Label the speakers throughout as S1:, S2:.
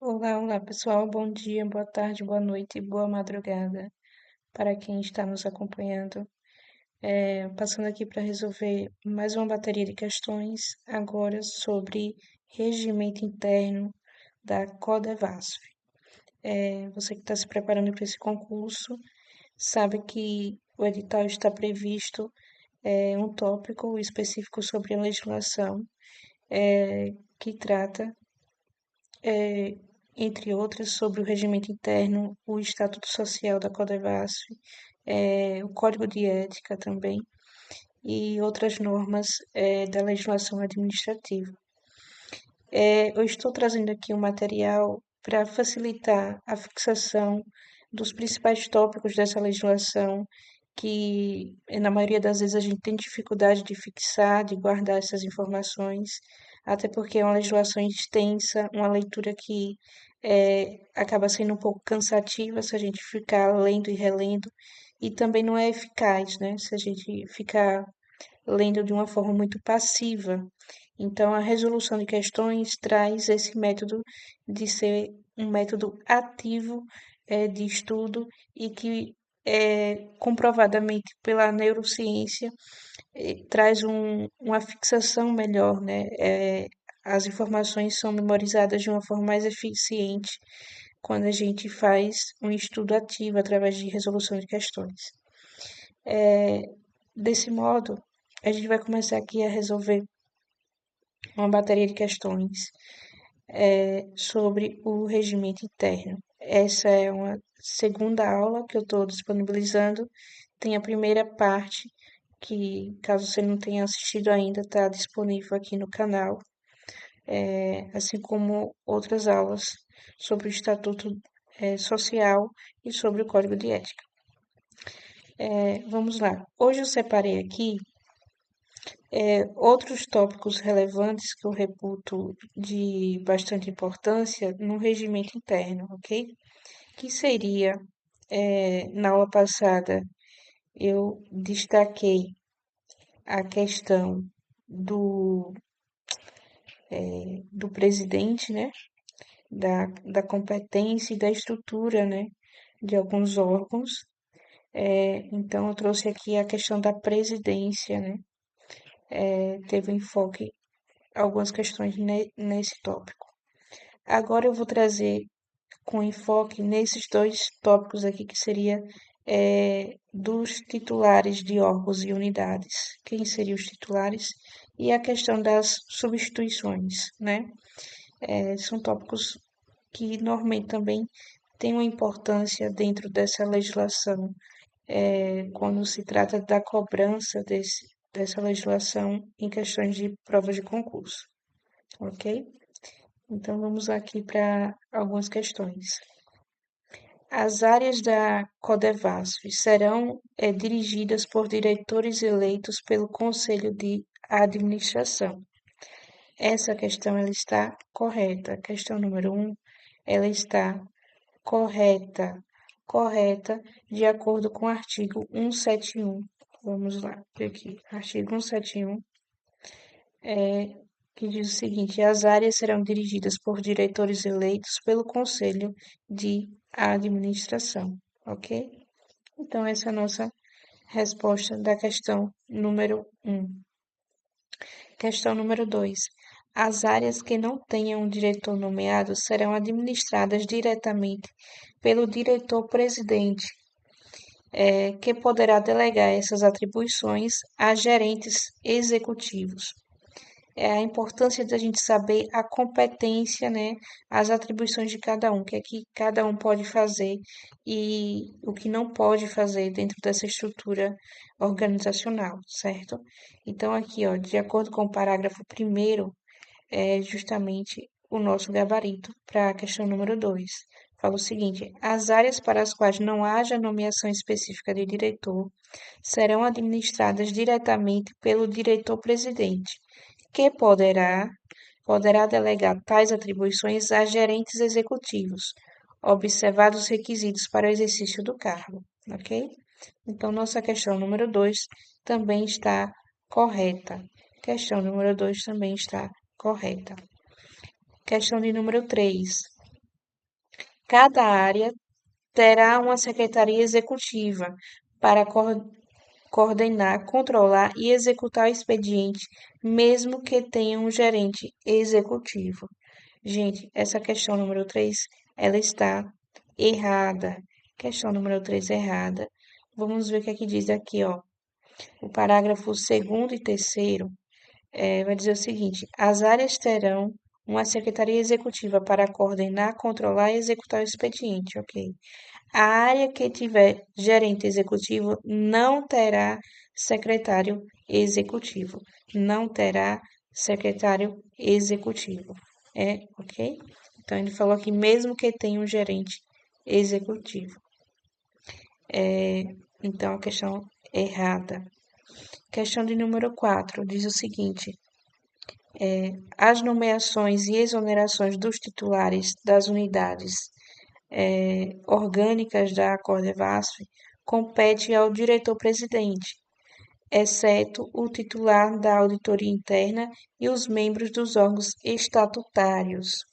S1: Olá, olá pessoal, bom dia, boa tarde, boa noite e boa madrugada para quem está nos acompanhando. Passando aqui para resolver mais uma bateria de questões, agora sobre regimento interno da Codevasf. Você que está se preparando para esse concurso sabe que o edital está previsto um tópico específico sobre a legislação que trata entre outras, sobre o regimento interno, o Estatuto Social da Codevasf, o Código de Ética também, e outras normas da legislação administrativa. Eu estou trazendo aqui um material para facilitar a fixação dos principais tópicos dessa legislação, que na maioria das vezes a gente tem dificuldade de fixar, de guardar essas informações, até porque é uma legislação extensa, uma leitura que acaba sendo um pouco cansativa se a gente ficar lendo e relendo, e também não é eficaz, né? Se a gente ficar lendo de uma forma muito passiva. Então, a resolução de questões traz esse método de ser um método ativo de estudo e que, comprovadamente pela neurociência, traz uma fixação melhor, né? As informações são memorizadas de uma forma mais eficiente quando a gente faz um estudo ativo através de resolução de questões. Desse modo, a gente vai começar aqui a resolver uma bateria de questões sobre o regimento interno. Essa é uma segunda aula que eu estou disponibilizando. Tem a primeira parte, que caso você não tenha assistido ainda, está disponível aqui no canal, assim como outras aulas sobre o Estatuto Social e sobre o Código de Ética. Vamos lá. Hoje eu separei aqui outros tópicos relevantes que eu reputo de bastante importância no regimento interno, ok? Que seria, na aula passada, eu destaquei a questão do, do presidente, né? Da competência e da estrutura, né? De alguns órgãos. Então, eu trouxe aqui a questão da presidência, né? Teve um enfoque algumas questões nesse tópico. Agora eu vou trazer com enfoque nesses dois tópicos aqui, que seria dos titulares de órgãos e unidades. Quem seriam os titulares? E a questão das substituições, né? São tópicos que normalmente também têm uma importância dentro dessa legislação, quando se trata da cobrança dessa legislação em questões de provas de concurso, ok? Então vamos aqui para algumas questões. As áreas da Codevasf serão dirigidas por diretores eleitos pelo Conselho de Administração. Essa questão ela está correta. A questão número 1, ela está correta. Correta de acordo com o artigo 171. Vamos lá, aqui. Artigo 171 que diz o seguinte: as áreas serão dirigidas por diretores eleitos pelo Conselho de Administração, ok? Então, essa é a nossa resposta da questão número 1. Questão número 2. As áreas que não tenham um diretor nomeado serão administradas diretamente pelo diretor-presidente, que poderá delegar essas atribuições a gerentes executivos. A importância da gente saber a competência, né, as atribuições de cada um, o que é que cada um pode fazer e o que não pode fazer dentro dessa estrutura organizacional, certo? Então, aqui, ó, de acordo com o parágrafo primeiro, é justamente o nosso gabarito para a questão número 2. Fala o seguinte: as áreas para as quais não haja nomeação específica de diretor serão administradas diretamente pelo diretor-presidente, que poderá delegar tais atribuições a gerentes executivos, observados os requisitos para o exercício do cargo, ok? Então, nossa questão número 2 também está correta. Questão número 2 também está correta. Questão de número 3. Cada área terá uma secretaria executiva para coordenar, controlar e executar o expediente, mesmo que tenha um gerente executivo. Gente, essa questão número 3, ela está errada. Questão número 3 errada. Vamos ver o que é que diz aqui, ó. O parágrafo segundo e terceiro vai dizer o seguinte: as áreas terão uma secretaria executiva para coordenar, controlar e executar o expediente, ok? A área que tiver gerente executivo não terá secretário executivo. Não terá secretário executivo. Ok? Então, ele falou aqui, mesmo que tenha um gerente executivo. Então, a questão errada. Questão de número 4 diz o seguinte: as nomeações e exonerações dos titulares das unidades orgânicas da Cordevasf compete ao diretor-presidente, exceto o titular da auditoria interna e os membros dos órgãos estatutários.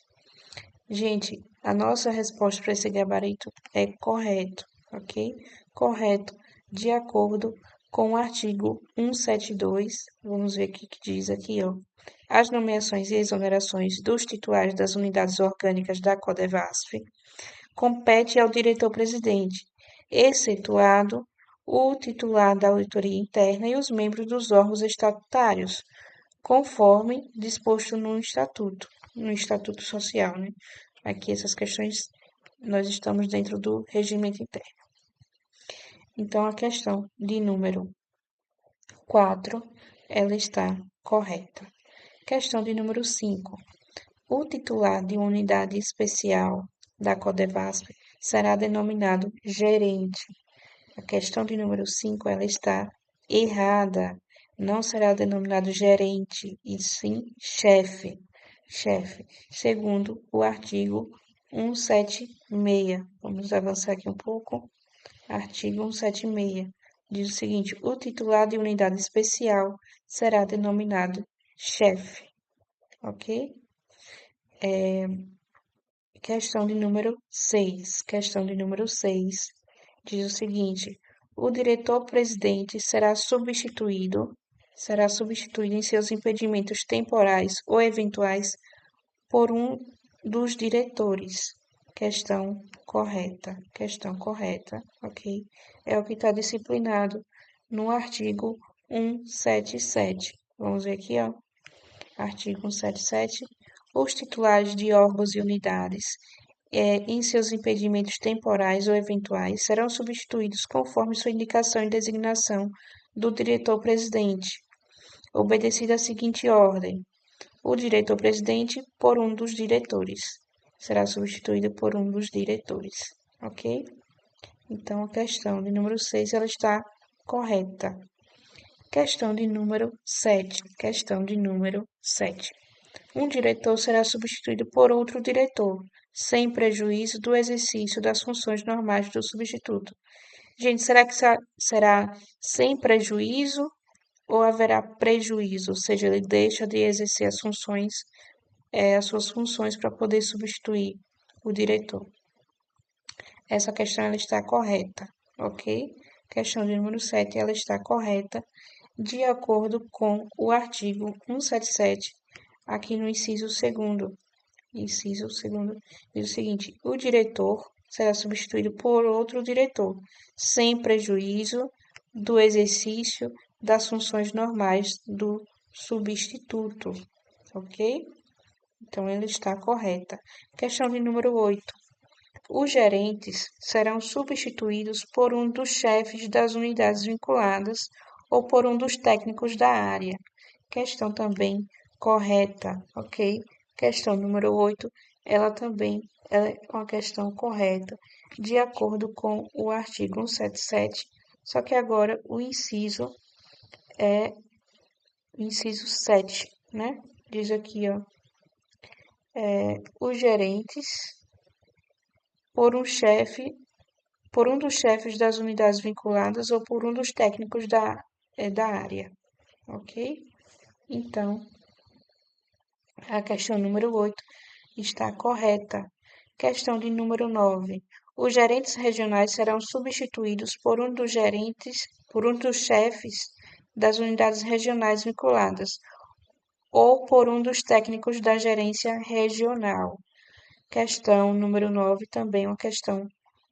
S1: Gente, a nossa resposta para esse gabarito é correto, ok? Correto, de acordo com o artigo 172. Vamos ver o que diz aqui, ó. As nomeações e exonerações dos titulares das unidades orgânicas da Codevasf compete ao diretor-presidente, excetuado o titular da auditoria interna e os membros dos órgãos estatutários, conforme disposto no Estatuto Social, né? Aqui essas questões nós estamos dentro do regimento interno. Então, a questão de número 4, ela está correta. Questão de número 5. O titular de uma unidade especial da Codevasf será denominado gerente. A questão de número 5, ela está errada. Não será denominado gerente, e sim chefe. Chefe, segundo o artigo 176. Vamos avançar aqui um pouco. Artigo 176. Diz o seguinte: o titular de unidade especial será denominado chefe. Ok? Questão de número 6. Questão de número 6 diz o seguinte: o diretor-presidente será substituído em seus impedimentos temporais ou eventuais por um dos diretores. Questão correta, ok? É o que está disciplinado no artigo 177. Vamos ver aqui, ó. Artigo 177. Os titulares de órgãos e unidades, em seus impedimentos temporais ou eventuais, serão substituídos conforme sua indicação e designação do diretor-presidente, obedecida a seguinte ordem: o diretor-presidente por um dos diretores. Será substituído por um dos diretores, ok? Então, a questão de número 6, ela está correta. Questão de número 7. Questão de número 7. Um diretor será substituído por outro diretor, sem prejuízo do exercício das funções normais do substituto. Gente, será que será sem prejuízo ou haverá prejuízo? Ou seja, ele deixa de exercer as suas funções para poder substituir o diretor. Essa questão ela está correta, ok? Questão de número 7, ela está correta de acordo com o artigo 177, aqui no inciso segundo. Inciso segundo diz o seguinte: o diretor será substituído por outro diretor, sem prejuízo do exercício das funções normais do substituto, ok? Então, ele está correta. Questão de número 8. Os gerentes serão substituídos por um dos chefes das unidades vinculadas ou por um dos técnicos da área. Questão também correta, ok? Questão número 8, ela também é uma questão correta, de acordo com o artigo 177, só que agora o inciso é o inciso 7, né? Diz aqui, ó, os gerentes por por um dos chefes das unidades vinculadas ou por um dos técnicos da área, ok? Então, a questão número 8 está correta. Questão de número 9. Os gerentes regionais serão substituídos por um dos chefes das unidades regionais vinculadas ou por um dos técnicos da gerência regional. Questão número 9 também é uma questão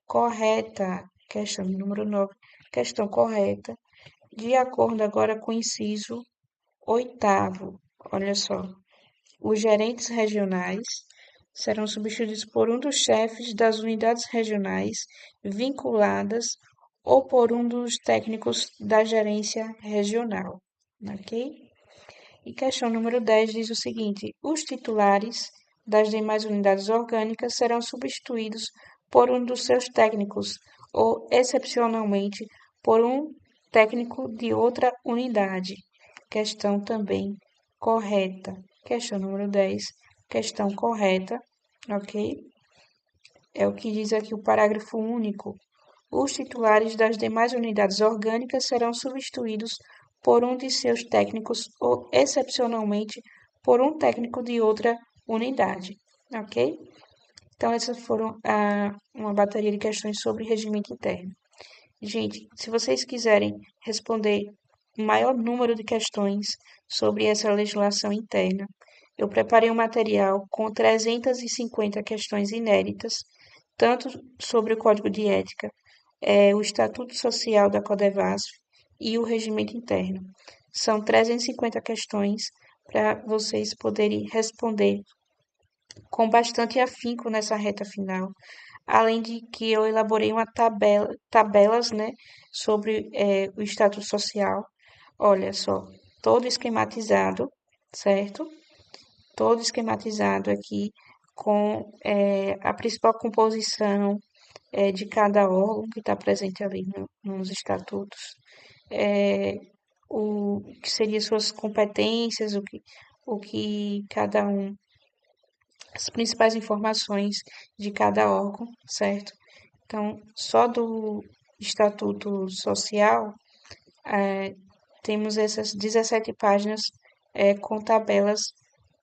S1: correta. Questão número 9, questão correta. De acordo agora com o inciso oitavo, olha só. Os gerentes regionais serão substituídos por um dos chefes das unidades regionais vinculadas ou por um dos técnicos da gerência regional, ok? E questão número 10 diz o seguinte: os titulares das demais unidades orgânicas serão substituídos por um dos seus técnicos ou, excepcionalmente, por um técnico de outra unidade. Questão também correta. Questão número 10, questão correta, ok? É o que diz aqui o parágrafo único. Os titulares das demais unidades orgânicas serão substituídos por um de seus técnicos ou, excepcionalmente, por um técnico de outra unidade, ok? Então, essas foram uma bateria de questões sobre regimento interno. Gente, se vocês quiserem responder o maior número de questões sobre essa legislação interna, eu preparei um material com 350 questões inéditas, tanto sobre o Código de Ética, o Estatuto Social da Codevasf e o Regimento Interno. São 350 questões para vocês poderem responder com bastante afinco nessa reta final. Além de que eu elaborei uma tabelas, né, sobre o Estatuto Social. Olha só, todo esquematizado, certo? Todo esquematizado aqui com a principal composição de cada órgão que está presente ali nos estatutos, o que seriam suas competências, o que cada um, as principais informações de cada órgão, certo? Então, só do Estatuto Social, temos essas 17 páginas com tabelas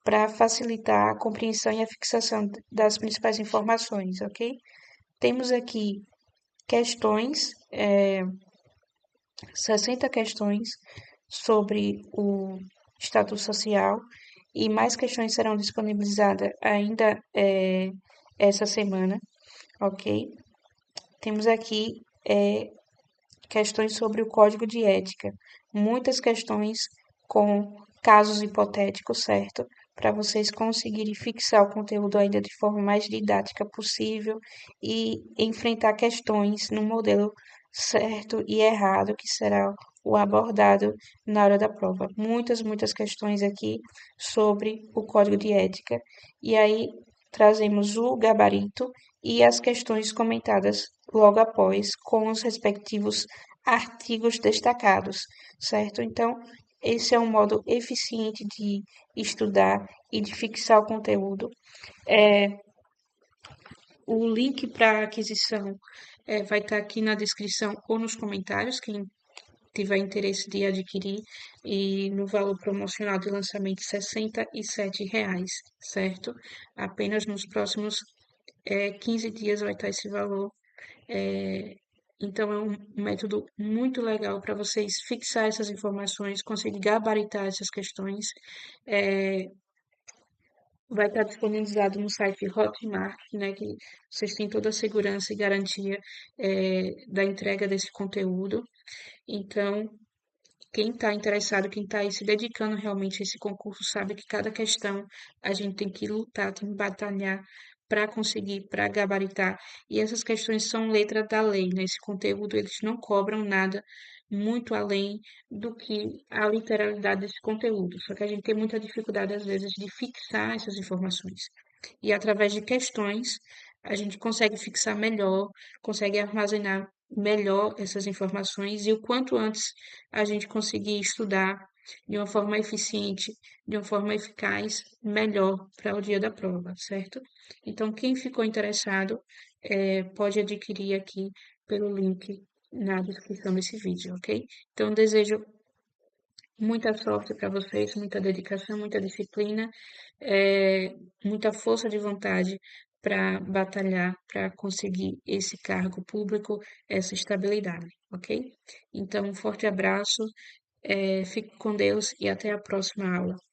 S1: para facilitar a compreensão e a fixação das principais informações, ok? Temos aqui questões, 60 questões sobre o Estatuto Social e mais questões serão disponibilizadas ainda essa semana, ok? Temos aqui questões sobre o Código de Ética, muitas questões com casos hipotéticos, certo? Para vocês conseguirem fixar o conteúdo ainda de forma mais didática possível e enfrentar questões no modelo certo e errado que será o abordado na hora da prova. Muitas questões aqui sobre o Código de Ética. E aí trazemos o gabarito e as questões comentadas logo após, com os respectivos artigos destacados, certo? Então, esse é um modo eficiente de estudar e de fixar o conteúdo. O link para aquisição vai estar aqui na descrição ou nos comentários, quem tiver interesse de adquirir, e no valor promocional de lançamento R$ 67, certo? Apenas nos próximos 15 dias vai estar esse valor. Então, é um método muito legal para vocês fixar essas informações, conseguir gabaritar essas questões. Vai estar disponibilizado no site Hotmart, né, que vocês têm toda a segurança e garantia da entrega desse conteúdo. Então, quem está interessado, quem está aí se dedicando realmente a esse concurso, sabe que cada questão a gente tem que lutar, tem que batalhar para conseguir, para gabaritar. E essas questões são letra da lei, né? Esse conteúdo eles não cobram nada muito além do que a literalidade desse conteúdo. Só que a gente tem muita dificuldade, às vezes, de fixar essas informações. E através de questões, a gente consegue fixar melhor, consegue armazenar melhor essas informações e o quanto antes a gente conseguir estudar de uma forma eficiente, de uma forma eficaz, melhor para o dia da prova, certo? Então, quem ficou interessado, pode adquirir aqui pelo link na descrição desse vídeo, ok? Então, desejo muita sorte para vocês, muita dedicação, muita disciplina, muita força de vontade para batalhar, para conseguir esse cargo público, essa estabilidade, ok? Então, um forte abraço, fique com Deus e até a próxima aula.